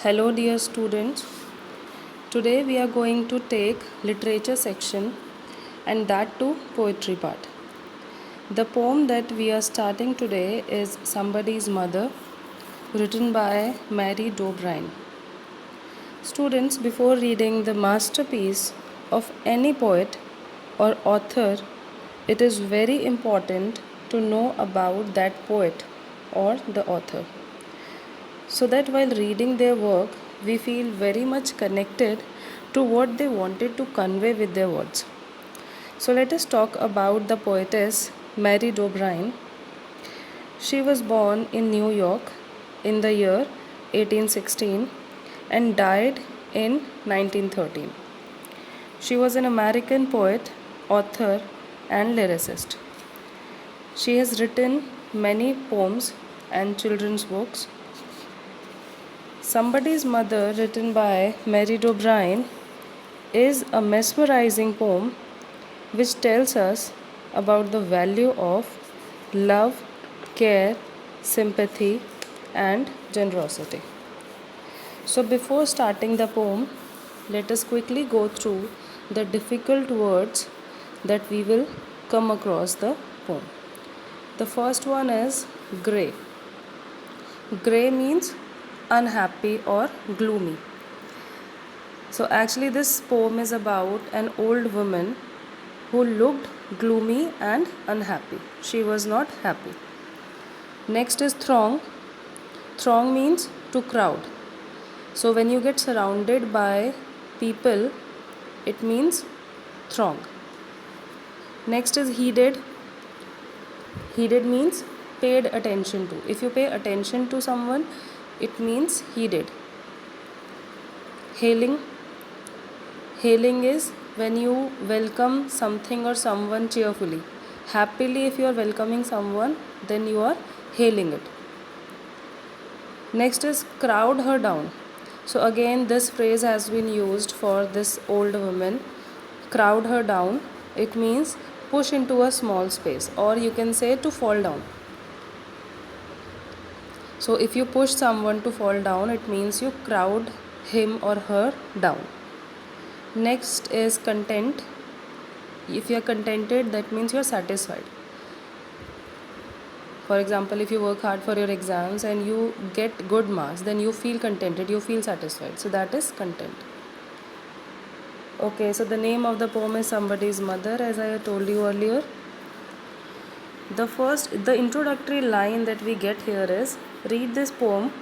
Hello dear students. Today we are going to take literature section and that too poetry part. The poem that we are starting today is Somebody's Mother, written by Mary D'O'Brien. Students, before reading the masterpiece of any poet or author, it is very important to know about that poet or the author, so that while reading their work, we feel very much connected to what they wanted to convey with their words. So, let us talk about the poetess Mary D'O'Brien. She was born in New York in the year 1816 and died in 1913. She was an American poet, author, and lyricist. She has written many poems and children's books. Somebody's Mother, written by Mary D'O'Brien, is a mesmerizing poem which tells us about the value of love, care, sympathy, and generosity. So, before starting the poem, let us quickly go through the difficult words that we will come across the poem. The first one is grey. Grey means unhappy or gloomy. So, actually, this poem is about an old woman who looked gloomy and unhappy. She was not happy. Next is throng. Throng means to crowd. So, when you get surrounded by people, it means throng. Next is heeded. Heeded means paid attention to. If you pay attention to someone, it means heeded. Hailing. Hailing is when you welcome something or someone cheerfully. Happily, if you are welcoming someone, then you are hailing it. Next is crowd her down. So, again, this phrase has been used for this old woman. Crowd her down. It means push into a small space, or you can say to fall down. So, if you push someone to fall down, it means you crowd him or her down. Next is content. If you are contented, that means you are satisfied. For example, if you work hard for your exams and you get good marks, then you feel contented, you feel satisfied. So that is content. Okay, so the name of the poem is Somebody's Mother, as I told you earlier. The introductory line that we get here is, read this poem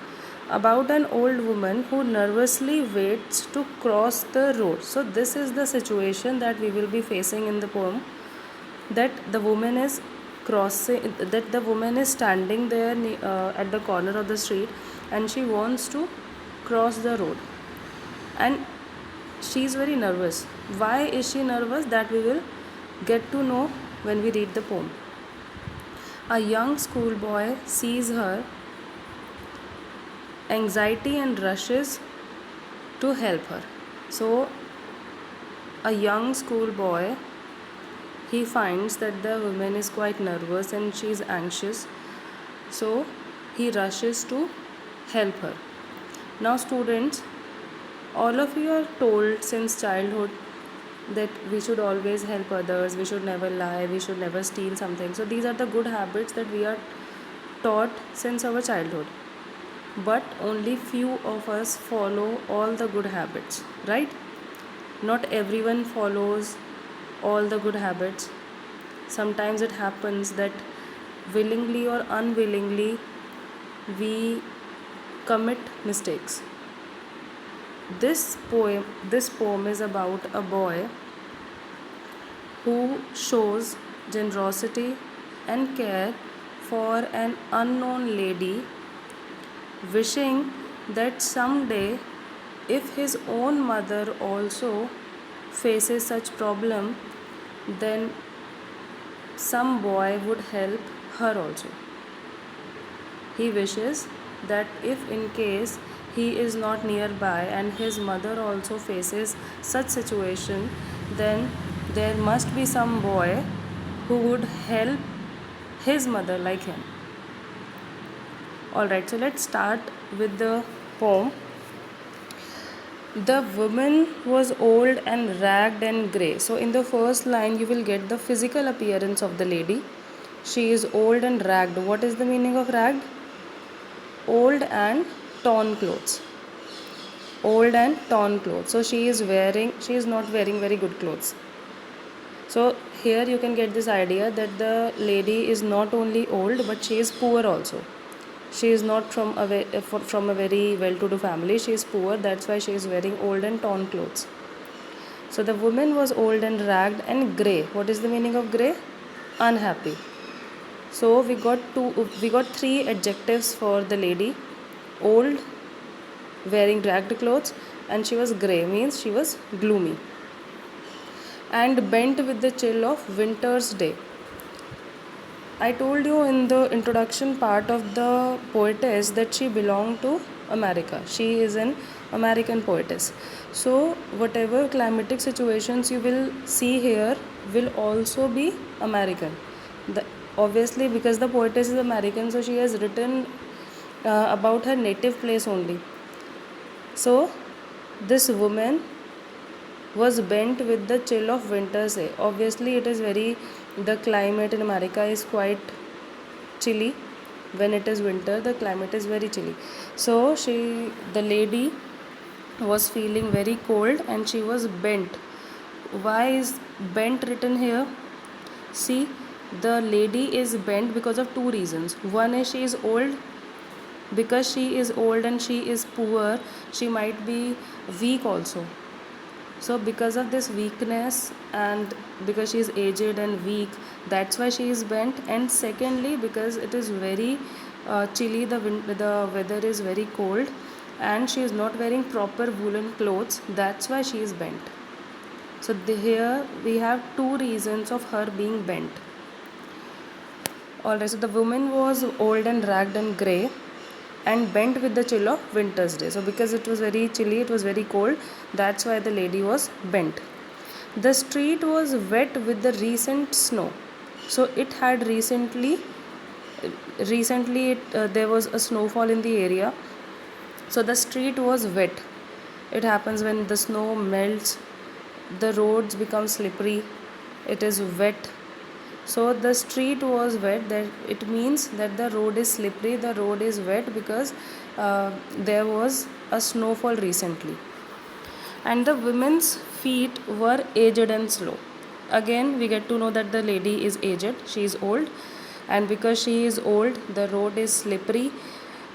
about an old woman who nervously waits to cross the road. So this is the situation that we will be facing in the poem, that the woman is standing there at the corner of the street, and she wants to cross the road, and she is very nervous. Why is she nervous? That we will get to know when we read the poem. A young schoolboy sees her anxiety and rushes to help her. So, a young schoolboy, he finds that the woman is quite nervous and she is anxious. So, he rushes to help her. Now, students, all of you are told since childhood that we should always help others, we should never lie, we should never steal something. So, these are the good habits that we are taught since our childhood. But only few of us follow all the good habits, right? Not everyone follows all the good habits. Sometimes it happens that willingly or unwillingly we commit mistakes. This poem is about a boy who shows generosity and care for an unknown lady, wishing that someday, if his own mother also faces such problem, then some boy would help her also. He wishes that if in case he is not nearby and his mother also faces such situation, then there must be some boy who would help his mother like him. Alright, so let's start with the poem. The woman was old and ragged and grey. So, in the first line, you will get the physical appearance of the lady. She is old and ragged. What is the meaning of ragged? Old and torn clothes. Old and torn clothes. So, she is not wearing very good clothes. So, here you can get this idea that the lady is not only old but she is poor also. She is not from a very well-to-do family. She is poor. That's why she is wearing old and torn clothes. So the woman was old and ragged and grey. What is the meaning of grey? Unhappy. So we got three adjectives for the lady: old, wearing ragged clothes, and she was grey, means she was gloomy. And bent with the chill of winter's day. I told you in the introduction part of the poetess that she belonged to America. She is an American poetess. So, whatever climatic situations you will see here will also be American. Obviously, because the poetess is American, so she has written about her native place only. So, this woman was bent with the chill of winter's day. Obviously, the climate in America is quite chilly. When it is winter, the climate is very chilly. So, the lady was feeling very cold and she was bent. Why is bent written here? See, the lady is bent because of two reasons. One is she is old. Because she is old and she is poor, she might be weak also. So because of this weakness and because she is aged and weak, that's why she is bent. And secondly, because it is very chilly, the weather is very cold and she is not wearing proper woolen clothes, that's why she is bent. So here we have two reasons of her being bent. Alright, so the woman was old and ragged and grey and bent with the chill of winter's day. So because it was very chilly, it was very cold, that's why the lady was bent. The street was wet with the recent snow. So it had recently there was a snowfall in the area. So the street was wet. It happens when the snow melts, the roads become slippery, it is wet. So the street was wet. That it means that the road is slippery, the road is wet because there was a snowfall recently. And the women's feet were aged and slow. Again, we get to know that the lady is aged, she is old, and because she is old, the road is slippery.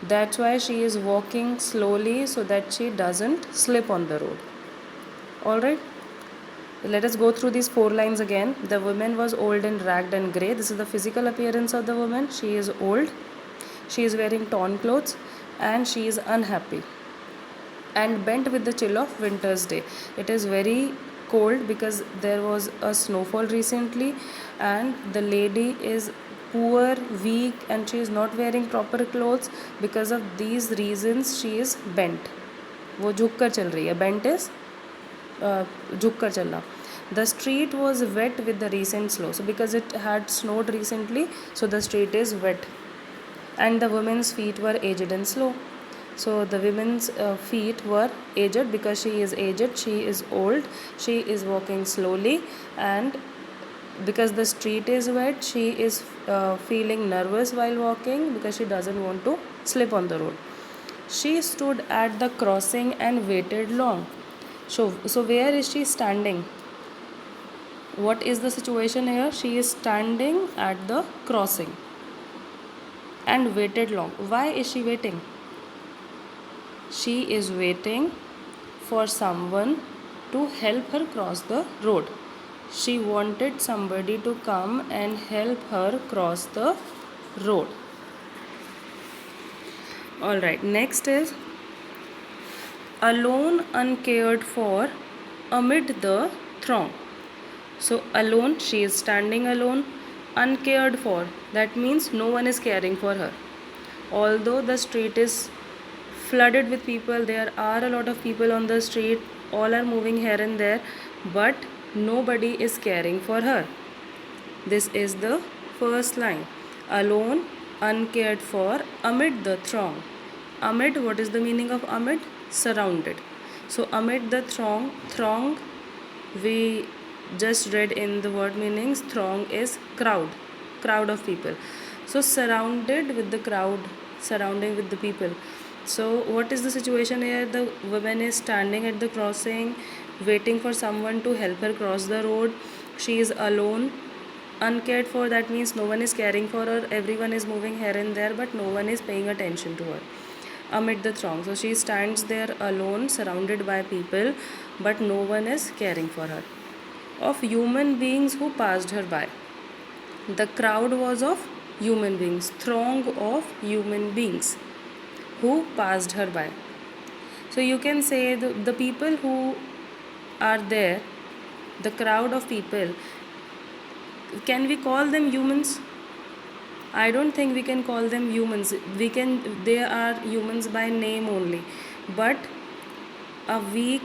That's why she is walking slowly so that she doesn't slip on the road. Alright. Let us go through these four lines again. The woman was old and ragged and grey. This is the physical appearance of the woman. She is old. She is wearing torn clothes and she is unhappy. And bent with the chill of winter's day. It is very cold because there was a snowfall recently and the lady is poor, weak, and she is not wearing proper clothes. Because of these reasons she is bent. वो झुक कर चल रही है. Bent is झुक कर चलना. The street was wet with the recent snow. So because it had snowed recently, so the street is wet. And the woman's feet were aged and slow. So the women's feet were aged because she is aged, she is old, she is walking slowly, and because the street is wet, she is feeling nervous while walking because she doesn't want to slip on the road. She stood at the crossing and waited long. So where is she standing? What is the situation here? She is standing at the crossing and waited long. Why is she waiting? She is waiting for someone to help her cross the road. She wanted somebody to come and help her cross the road. Alright, next is alone, uncared for, amid the throng. So alone, she is standing alone, uncared for, that means no one is caring for her. Although the street is flooded with people, there are a lot of people on the street, all are moving here and there, but nobody is caring for her. This is the first line. Alone, uncared for, amid the throng. Amid, what is the meaning of amid? Surrounded. So amid the throng we just read in the word meanings, throng is crowd of people. So surrounded with the crowd, surrounding with the people. So what is the situation here? The woman is standing at the crossing, waiting for someone to help her cross the road. She is alone, uncared for. That means no one is caring for her. Everyone is moving here and there, but no one is paying attention to her amid the throng. So she stands there alone, surrounded by people, but no one is caring for her. Of human beings who passed her by. The crowd was of human beings, throng of human beings who passed her by. So you can say the people who are there, the crowd of people, can we call them humans? I don't think we can call them humans. They are humans by name only. But a weak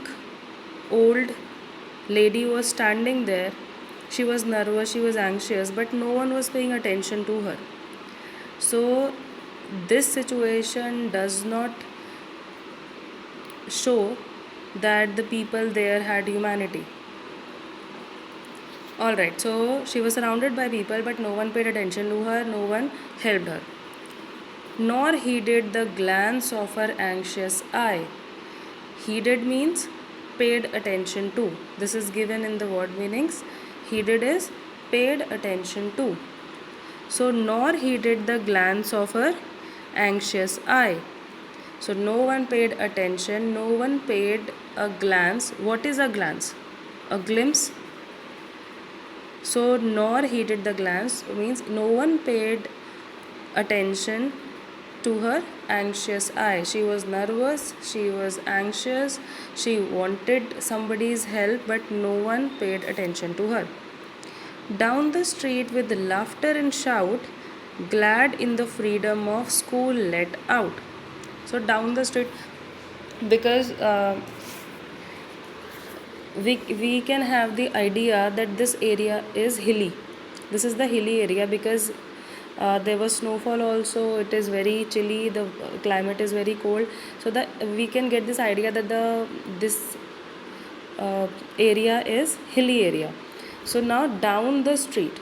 old lady was standing there. She was nervous, she was anxious, but no one was paying attention to her. So this situation does not show that the people there had humanity. Alright, so she was surrounded by people, but no one paid attention to her, no one helped her. Nor heeded the glance of her anxious eye. Heeded means paid attention to. This is given in the word meanings. Heeded is paid attention to. So, nor heeded the glance of her anxious eye. So, no one paid attention, no one paid a glance. What is a glance? A glimpse. So, nor heeded the glance means no one paid attention to her anxious eye. She was nervous, she was anxious, she wanted somebody's help, but no one paid attention to her. Down the street with laughter and shout, glad in the freedom of school let out. So, down the street, because we can have the idea that this area is hilly. This is the hilly area because there was snowfall also. It is very chilly, the climate is very cold, so that we can get this idea that this area is hilly area. So now down the street,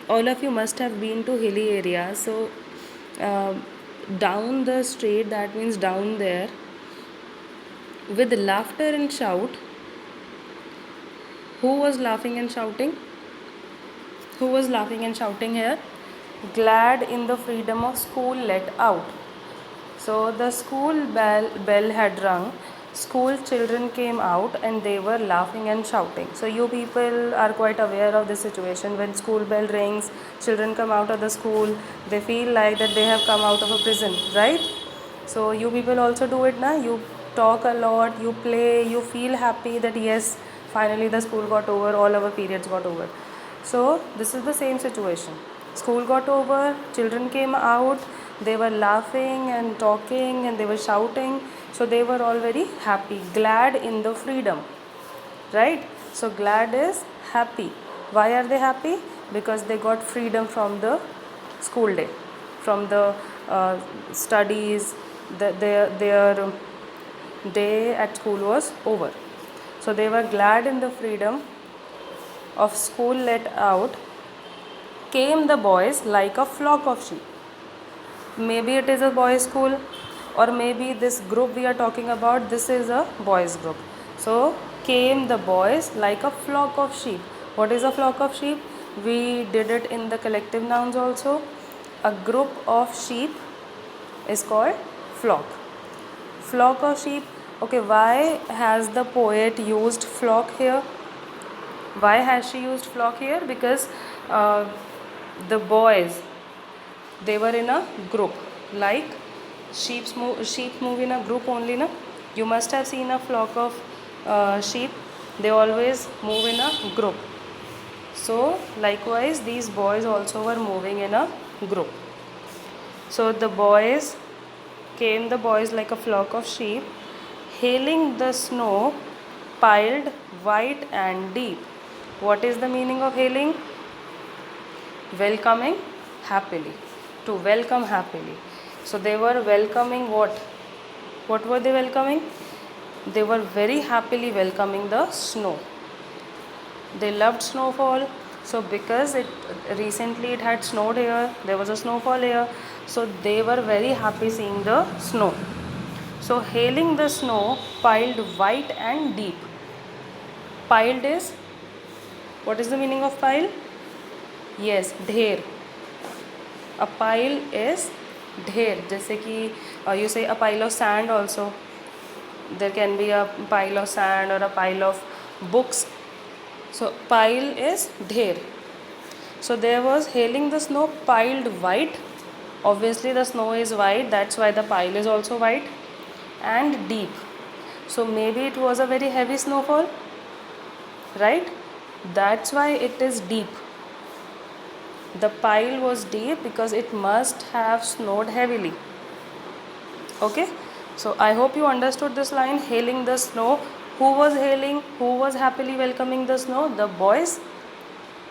all of you must have been to hilly area. So down the street, that means down there, with laughter and shout. Who was laughing and shouting? Who was laughing and shouting here? Glad in the freedom of school let out. So the school bell had rung. School children came out and they were laughing and shouting. So you people are quite aware of this situation. When school bell rings, children come out of the school. They feel like that they have come out of a prison, right? So you people also do it now. You talk a lot, you play, you feel happy that yes, finally the school got over, all our periods got over. So this is the same situation. School got over, children came out, they were laughing and talking and they were shouting. So they were all very happy, glad in the freedom, right? So glad is happy. Why are they happy? Because they got freedom from the school day, from the studies. Their day at school was over. So they were glad in the freedom of school let out. Came the boys like a flock of sheep. Maybe it is a boys' school, or maybe this group we are talking about, this is a boys' group. So came the boys like a flock of sheep. What is a flock of sheep? We did it in the collective nouns also. A group of sheep is called flock. Flock of sheep. Okay, why has the poet used flock here? Why has she used flock here? Because the boys, they were in a group, like sheep move in a group only, na? You must have seen a flock of sheep. They always move in a group. So likewise these boys also were moving in a group. So the boys came, the boys like a flock of sheep, hailing the snow piled white and deep. What is the meaning of hailing? Welcoming happily, to welcome happily. So they were welcoming what? What were they welcoming? they were very happily welcoming the snow. They loved snowfall. So because it recently it had snowed here, there was a snowfall here, so they were very happy seeing the snow. So hailing the snow piled white and deep. Piled is, what is the meaning of pile? Yes, ढेर. A pile is ढेर. जैसे कि you say a pile of sand also. There can be a pile of sand or a pile of books. So pile is ढेर. So there was hailing the snow piled white. Obviously the snow is white, that's why the pile is also white, and deep. So maybe it was a very heavy snowfall, right? That's why it is deep. The pile was deep because it must have snowed heavily. Okay, so I hope you understood this line, hailing the snow. Who was hailing? Who was happily welcoming the snow? The boys.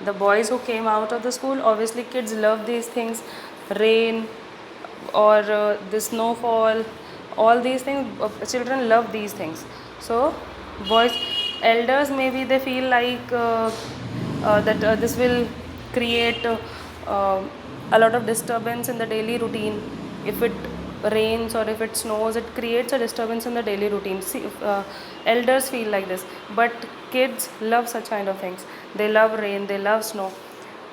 The boys who came out of the school. Obviously kids love these things, rain or the snowfall, all these things, children love these things. So boys, elders, maybe they feel like that this will create a lot of disturbance in the daily routine. If it rains or if it snows, it creates a disturbance in the daily routine. See, elders feel like this, but kids love such kind of things. They love rain, they love snow.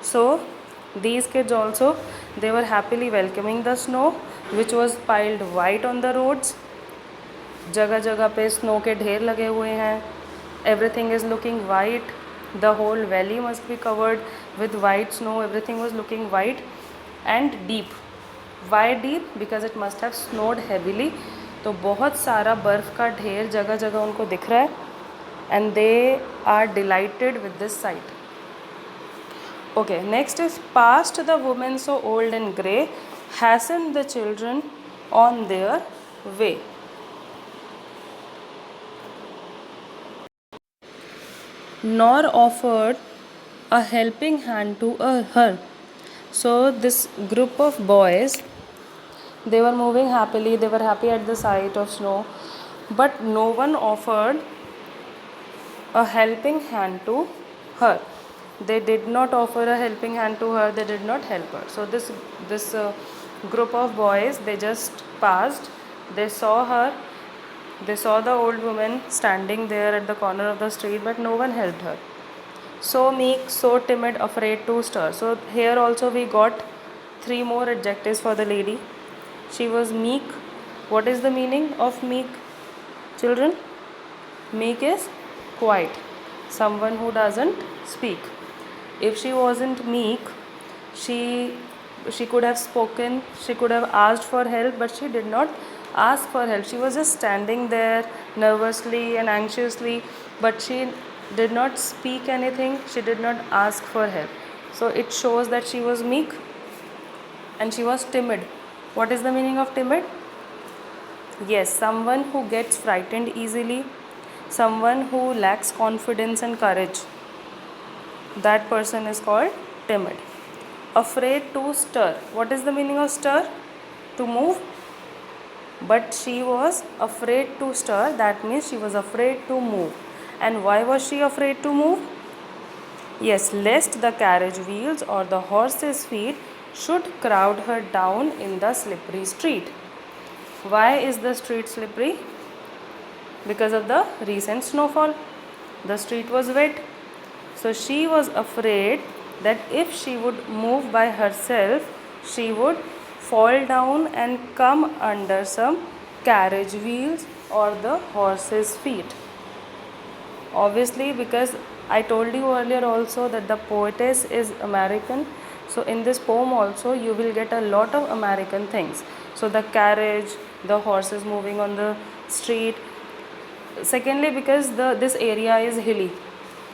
So these kids also, they were happily welcoming the snow, which was piled white on the roads. जगह जगह पे snow के ढेर लगे हुए हैं. Everything is looking white. The whole valley must be covered with white snow. Everything was looking white and deep. Why deep? Because it must have snowed heavily. तो बहुत सारा बर्फ़ का ढेर जगह जगह उनको दिख रहा है. And they are delighted with this sight. Okay, next is past the women so old and grey, hastened the children on their way. Nor offered a helping hand to her. So this group of boys, they were moving happily, they were happy at the sight of snow, but no one offered a helping hand to her. They did not offer a helping hand to her, they did not help her. So this group of boys, they just passed, they saw her, they saw the old woman standing there at the corner of the street, but no one helped her. So meek, so timid, afraid to stir. So here also we got 3 more adjectives for the lady. She was meek. What is the meaning of meek, children? Meek is quiet, someone who doesn't speak. If she wasn't meek, she could have spoken, she could have asked for help, but she did not ask for help. She was just standing there nervously and anxiously, but she did not speak anything, she did not ask for help. So it shows that she was meek and she was timid. What is the meaning of timid? Yes, someone who gets frightened easily, someone who lacks confidence and courage. That person is called timid. Afraid to stir. What is the meaning of stir? To move. But she was afraid to stir. That means she was afraid to move. And why was she afraid to move? Yes, lest the carriage wheels or the horse's feet should crowd her down in the slippery street. Why is the street slippery? Because of the recent snowfall. The street was wet. So she was afraid that if she would move by herself, she would fall down and come under some carriage wheels or the horse's feet. Obviously, because I told you earlier also that the poetess is American. So in this poem also you will get a lot of American things. So the carriage, the horses moving on the street. Secondly, because this area is hilly.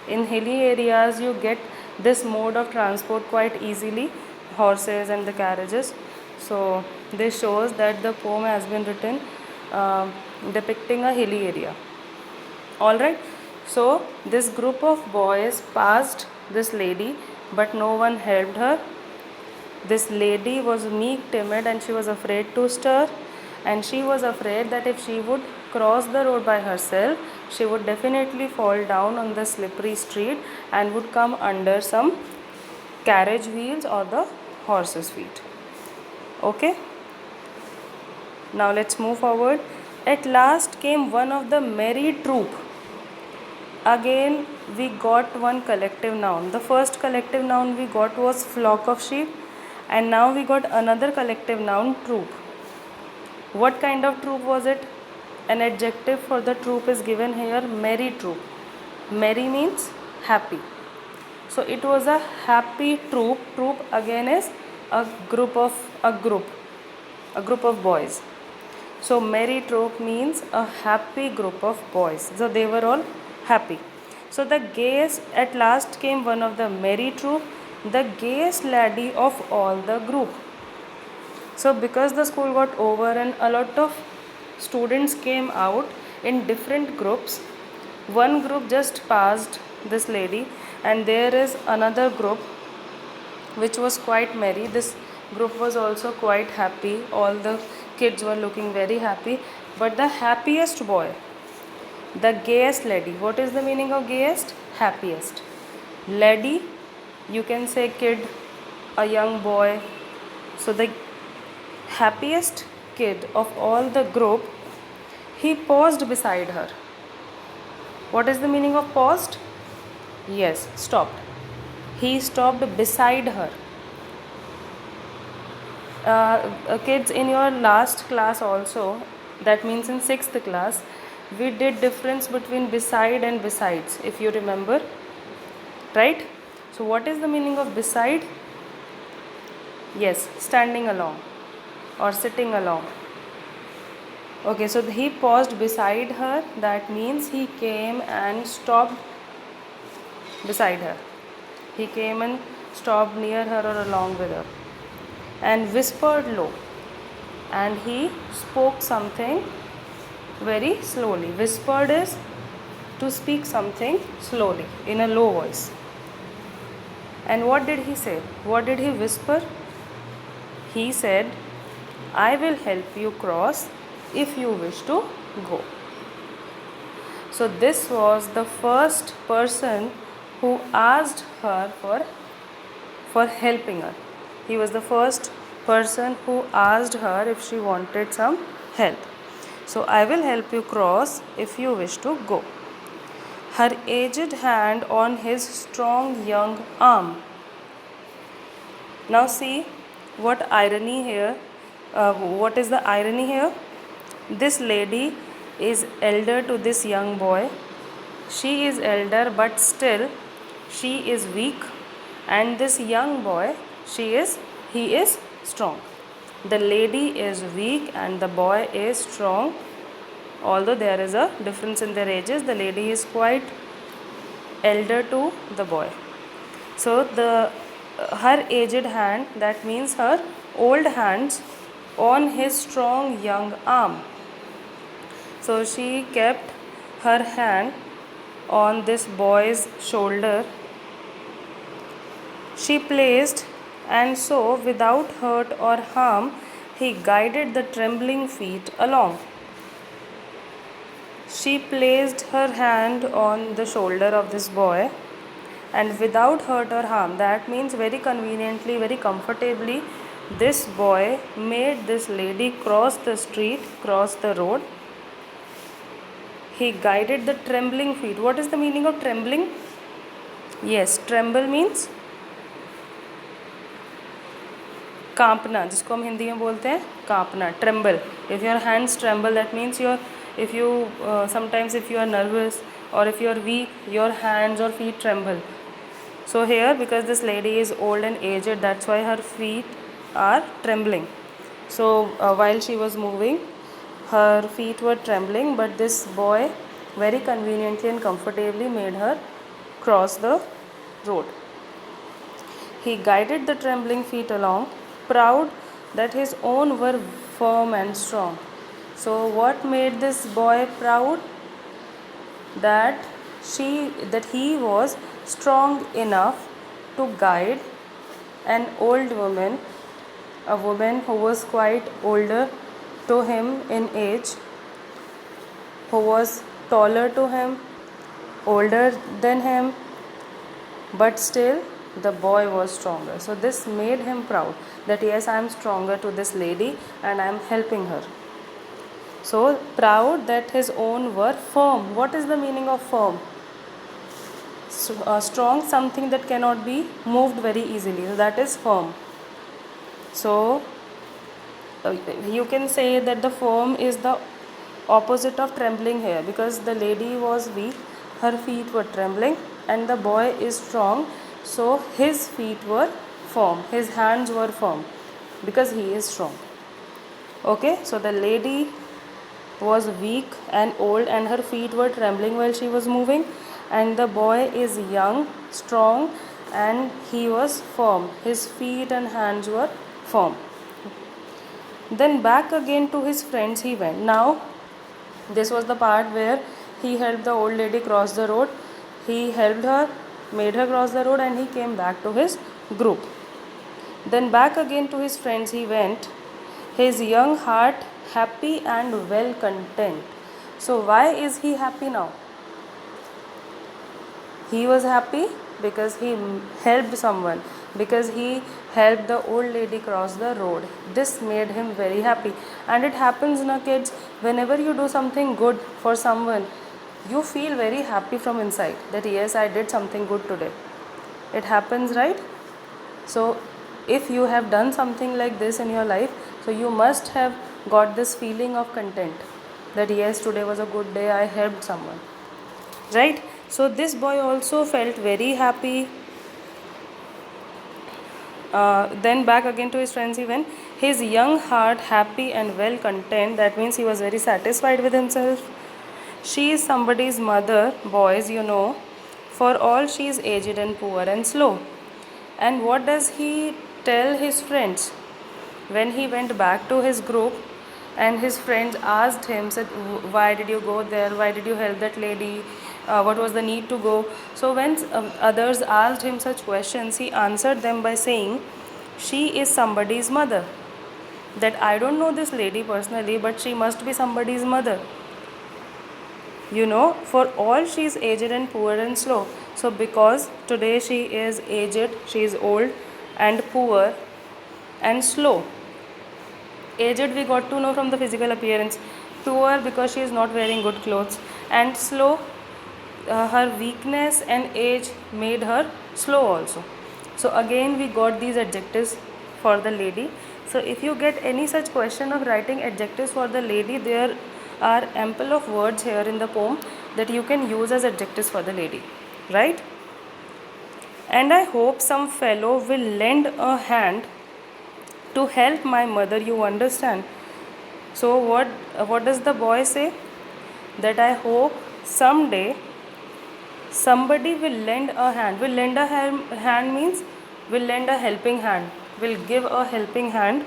In hilly areas you get this mode of transport quite easily, horses and the carriages. So this shows that the poem has been written depicting a hilly area. Alright, so this group of boys passed this lady, but no one helped her. This lady was meek, timid, and she was afraid to stir, and she was afraid that if she would cross the road by herself, she would definitely fall down on the slippery street and would come under some carriage wheels or the horse's feet. Okay, now let's move forward. At last came one of the merry troop. Again we got one collective noun. The first collective noun we got was flock of sheep, and now we got another collective noun, troop. What kind of troop was it? An adjective for the troop is given here, merry troop. Merry means happy. So it was a happy troop. Troop again is a group of boys. So merry troop means a happy group of boys. So they were all happy. So the gayest, at last came one of the merry troop, the gayest laddie of all the group. So because the school got over and a lot of students came out in different groups, one group just passed this lady, and there is another group which was quite merry. This group was also quite happy. All the kids were looking very happy. But the happiest boy, the gayest lady. What is the meaning of gayest? Happiest. Lady, you can say kid, a young boy. So the happiest kid of all the group, he paused beside her. What is the meaning of paused? Yes, stopped. He stopped beside her. Kids, in your last class also, that means in 6th class, we did difference between beside and besides, if you remember, right? So what is the meaning of beside? Yes, standing along or sitting along. Okay, so he paused beside her, that means he came and stopped beside her. He came and stopped near her or along with her, and whispered low, and he spoke something very slowly. Whispered is to speak something slowly in a low voice. And what did he say? What did he whisper? He said, I will help you cross if you wish to go. So this was the first person who asked her for helping her. He was the first person who asked her if she wanted some help. So I will help you cross if you wish to go. Her aged hand on his strong young arm. Now see what irony here. What is the irony here? This lady is elder to this young boy. She is elder, but still she is weak, and this young boy, he is strong. The lady is weak and the boy is strong. Although there is a difference in their ages, the lady is quite elder to the boy. So her aged hand, that means her old hands on his strong young arm. So she kept her hand on this boy's shoulder. She placed, and so without hurt or harm, he guided the trembling feet along. She placed her hand on the shoulder of this boy, and without hurt or harm, that means very conveniently, very comfortably, this boy made this lady cross the street, cross the road. He guided the trembling feet. What is the meaning of trembling? Yes, tremble means कांपना, जिसको हम हिंदी में बोलते हैं कांपना, tremble. If your hands tremble, that means sometimes if you are nervous or if you are weak, your hands or feet tremble. So here, because this lady is old and aged, that's why her feet are trembling. So while she was moving, her feet were trembling, but this boy very conveniently and comfortably made her cross the road. He guided the trembling feet along, proud that his own were firm and strong. So what made this boy proud? That he was strong enough to guide an old woman, a woman who was quite older to him in age. who was taller to him, older than him, but still the boy was stronger. So this made him proud that yes, I am stronger to this lady and I am helping her. So proud that his own were firm. What is the meaning of firm? Strong, something that cannot be moved very easily. So that is firm. So you can say that the firm is the opposite of trembling here, because the lady was weak, her feet were trembling, and the boy is strong, so his feet were firm, his hands were firm because he is strong. Okay, so the lady was weak and old and her feet were trembling while she was moving, and the boy is young, strong, and he was firm, his feet and hands were firm. Then back again to his friends he went. Now this was the part where he helped the old lady cross the road. He helped her, made her cross the road, and he came back to his group. Then back again to his friends he went, his young heart happy and well content. So why is he happy now? He was happy because he helped someone, because he helped the old lady cross the road. This made him very happy. And it happens, na kids, whenever you do something good for someone, you feel very happy from inside that yes, I did something good today. It happens, right? So if you have done something like this in your life, so you must have got this feeling of content that yes, today was a good day, I helped someone, right? So this boy also felt very happy. Then back again to his friends he went, his young heart happy and well content. That means he was very satisfied with himself. She is somebody's mother, boys, you know, for all she is aged and poor and slow. And what does he tell his friends when he went back to his group? And his friends asked him, said, why did you go there, why did you help that lady, what was the need to go? So when others asked him such questions, he answered them by saying, she is somebody's mother. That I don't know this lady personally, but she must be somebody's mother. You know, for all she is aged and poor and slow. So because today she is aged, she is old and poor and slow. Aged we got to know from the physical appearance, poor because she is not wearing good clothes, and slow, her weakness and age made her slow also. So again we got these adjectives for the lady. So if you get any such question of writing adjectives for the lady, there are ample of words here in the poem that you can use as adjectives for the lady, right? And I hope some fellow will lend a hand to help my mother, you understand? So what does the boy say? That I hope someday somebody will lend a hand. Will lend a hand means will lend a helping hand, will give a helping hand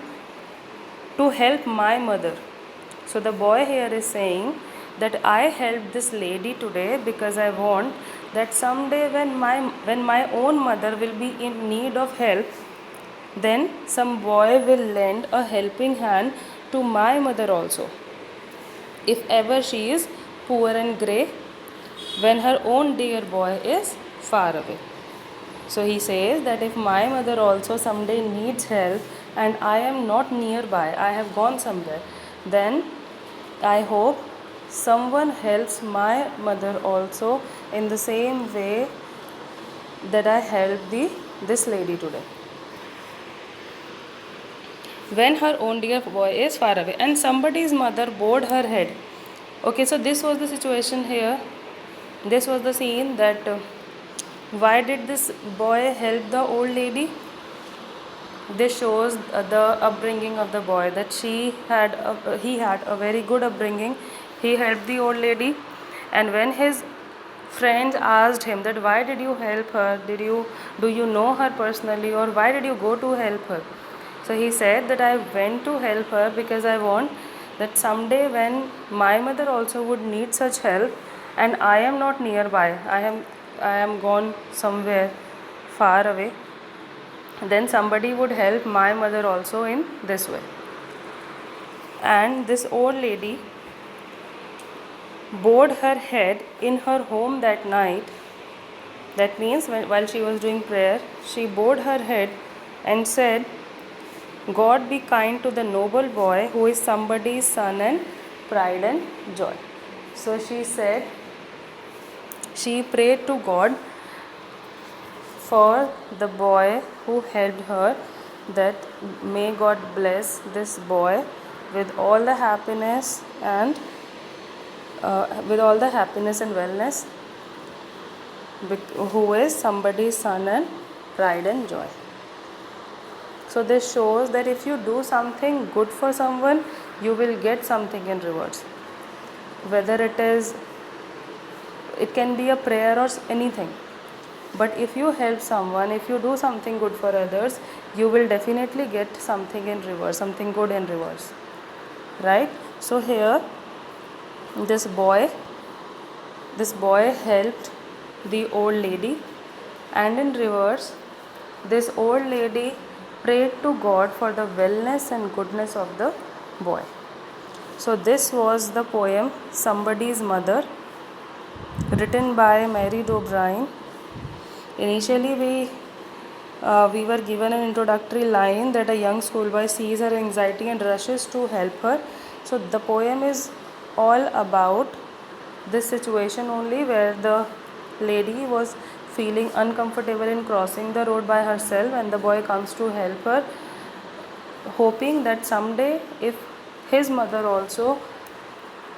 to help my mother. So the boy here is saying that I helped this lady today because I want that someday when my own mother will be in need of help, then some boy will lend a helping hand to my mother also, if ever she is poor and grey, when her own dear boy is far away. So he says that if my mother also someday needs help and I am not nearby, I have gone somewhere, then I hope someone helps my mother also in the same way that I helped this lady today, when her own dear boy is far away. And somebody's mother bowed her head. Okay, so this was the situation here. This was the scene that why did this boy help the old lady? This shows the upbringing of the boy, that he had a very good upbringing. He helped the old lady, and when his friends asked him that why did you help her, do you know her personally, or why did you go to help her? So he said that I went to help her because I want that someday when my mother also would need such help and I am not nearby, I am gone somewhere far away, then somebody would help my mother also in this way. And this old lady bowed her head in her home that night. That means while she was doing prayer, she bowed her head and said, God be kind to the noble boy who is somebody's son and pride and joy. So she said, she prayed to God for the boy who helped her, that may God bless this boy with all the happiness and wellness, who is somebody's son and pride and joy. So this shows that if you do something good for someone, you will get something in rewards. Whether it can be a prayer or anything. But if you help someone, if you do something good for others, you will definitely get something in reverse, something good in reverse. Right? So here, this boy helped the old lady, and in reverse, this old lady prayed to God for the wellness and goodness of the boy. So this was the poem Somebody's Mother, written by Mary D'O'Brien. Initially we were given an introductory line that a young schoolboy sees her anxiety and rushes to help her. So the poem is all about this situation only, where the lady was feeling uncomfortable in crossing the road by herself, and the boy comes to help her, hoping that someday if his mother also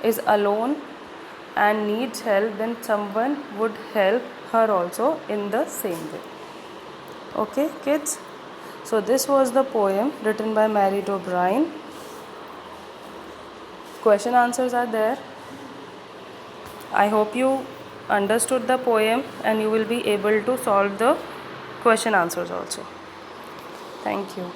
is alone and needs help, then someone would help her also in the same way. Okay, kids? So this was the poem written by Mary D'O'Brien. Question answers are there. I hope you understood the poem and you will be able to solve the question answers also. Thank you.